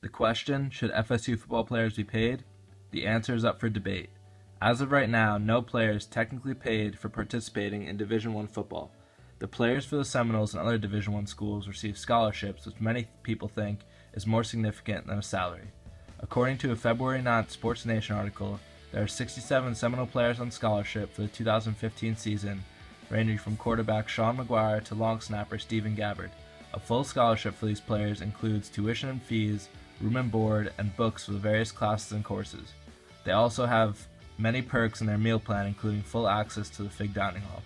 The question, should FSU football players be paid? The answer is up for debate. As of right now, no player is technically paid for participating in Division I football. The players for the Seminoles and other Division I schools receive scholarships, which many people think is more significant than a salary. According to a February 9th Sports Nation article, there are 67 Seminole players on scholarship for the 2015 season, ranging from quarterback Sean McGuire to long snapper Stephen Gabbard. A full scholarship for these players includes tuition and fees, room and board, and books for the various classes and courses. They also have many perks in their meal plan, including full access to the Fig Dining Hall.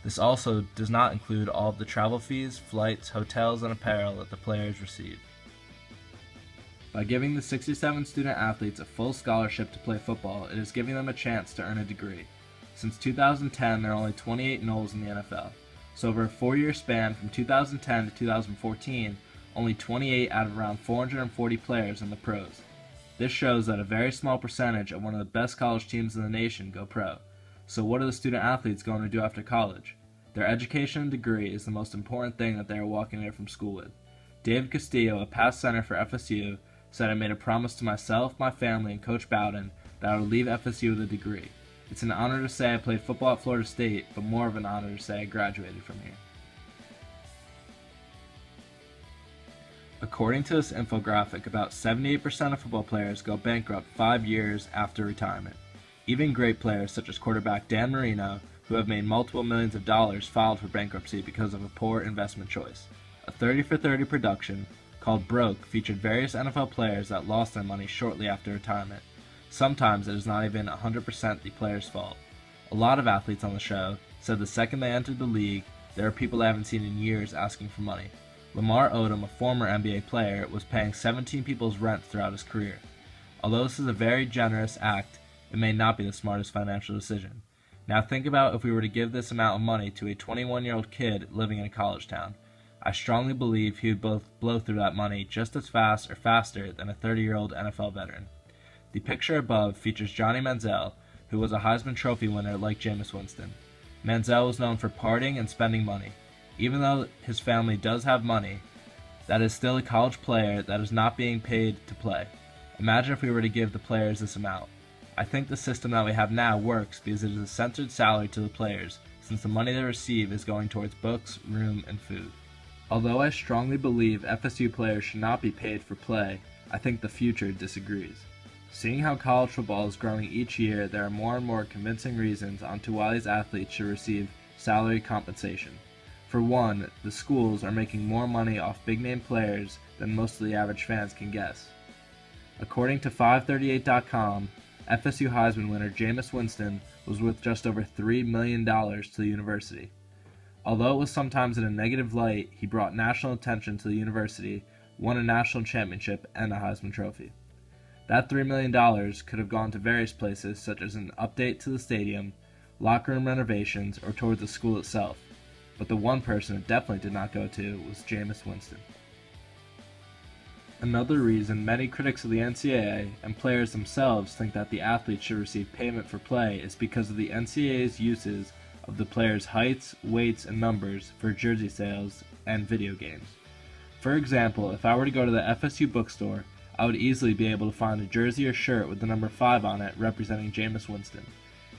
This also does not include all of the travel fees, flights, hotels, and apparel that the players receive. By giving the 67 student athletes a full scholarship to play football, it is giving them a chance to earn a degree. Since 2010, there are only 28 Noles in the NFL. So over a 4-year span from 2010 to 2014, only 28 out of around 440 players in the pros. This shows that a very small percentage of one of the best college teams in the nation go pro. So what are the student athletes going to do after college? Their education and degree is the most important thing that they are walking away from school with. David Castillo, a past center for FSU, said, "I made a promise to myself, my family, and Coach Bowden that I would leave FSU with a degree. It's an honor to say I played football at Florida State, but more of an honor to say I graduated from here." According to this infographic, about 78% of football players go bankrupt 5 years after retirement. Even great players such as quarterback Dan Marino, who have made multiple millions of dollars, filed for bankruptcy because of a poor investment choice. A 30 for 30 production called Broke featured various NFL players that lost their money shortly after retirement. Sometimes it is not even 100% the player's fault. A lot of athletes on the show said the second they entered the league, there are people they haven't seen in years asking for money. Lamar Odom, a former NBA player, was paying 17 people's rent throughout his career. Although this is a very generous act, it may not be the smartest financial decision. Now think about if we were to give this amount of money to a 21-year-old kid living in a college town. I strongly believe he would both blow through that money just as fast or faster than a 30-year-old NFL veteran. The picture above features Johnny Manziel, who was a Heisman Trophy winner like Jameis Winston. Manziel was known for partying and spending money. Even though his family does have money, that is still a college player that is not being paid to play. Imagine if we were to give the players this amount. I think the system that we have now works because it is a censored salary to the players, since the money they receive is going towards books, room, and food. Although I strongly believe FSU players should not be paid for play, I think the future disagrees. Seeing how college football is growing each year, there are more and more convincing reasons onto why these athletes should receive salary compensation. For one, the schools are making more money off big-name players than most of the average fans can guess. According to 538.com, FSU Heisman winner Jameis Winston was worth just over $3 million to the university. Although it was sometimes in a negative light, he brought national attention to the university, won a national championship, and a Heisman Trophy. That $3 million could have gone to various places such as an update to the stadium, locker room renovations, or towards the school itself. But the one person it definitely did not go to was Jameis Winston. Another reason many critics of the NCAA and players themselves think that the athletes should receive payment for play is because of the NCAA's uses of the players' heights, weights, and numbers for jersey sales and video games. For example, if I were to go to the FSU bookstore, I would easily be able to find a jersey or shirt with the number 5 on it representing Jameis Winston.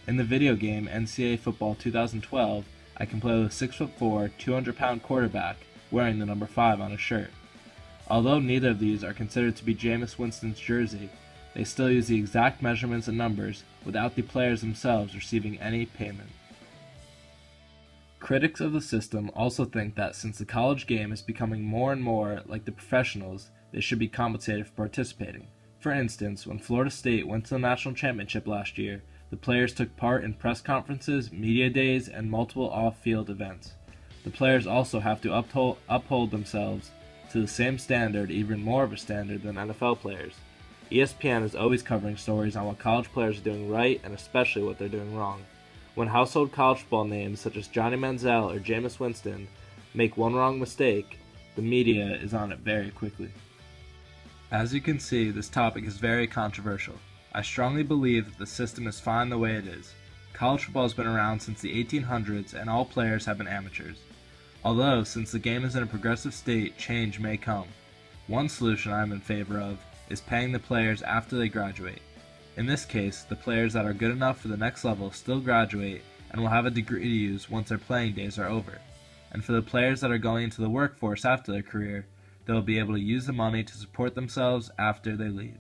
In the video game NCAA Football 2012, I can play with a 6'4", 200-pound quarterback wearing the number 5 on his shirt. Although neither of these are considered to be Jameis Winston's jersey, they still use the exact measurements and numbers without the players themselves receiving any payment. Critics of the system also think that since the college game is becoming more and more like the professionals, they should be compensated for participating. For instance, when Florida State went to the national championship last year, the players took part in press conferences, media days, and multiple off-field events. The players also have to uphold themselves to the same standard, even more of a standard than NFL players. ESPN is always covering stories on what college players are doing right and especially what they're doing wrong. When household college football names such as Johnny Manziel or Jameis Winston make one wrong mistake, the media is on it very quickly. As you can see, this topic is very controversial. I strongly believe that the system is fine the way it is. College football has been around since the 1800s and all players have been amateurs. Although, since the game is in a progressive state, change may come. One solution I am in favor of is paying the players after they graduate. In this case, the players that are good enough for the next level still graduate and will have a degree to use once their playing days are over. And for the players that are going into the workforce after their career, they will be able to use the money to support themselves after they leave.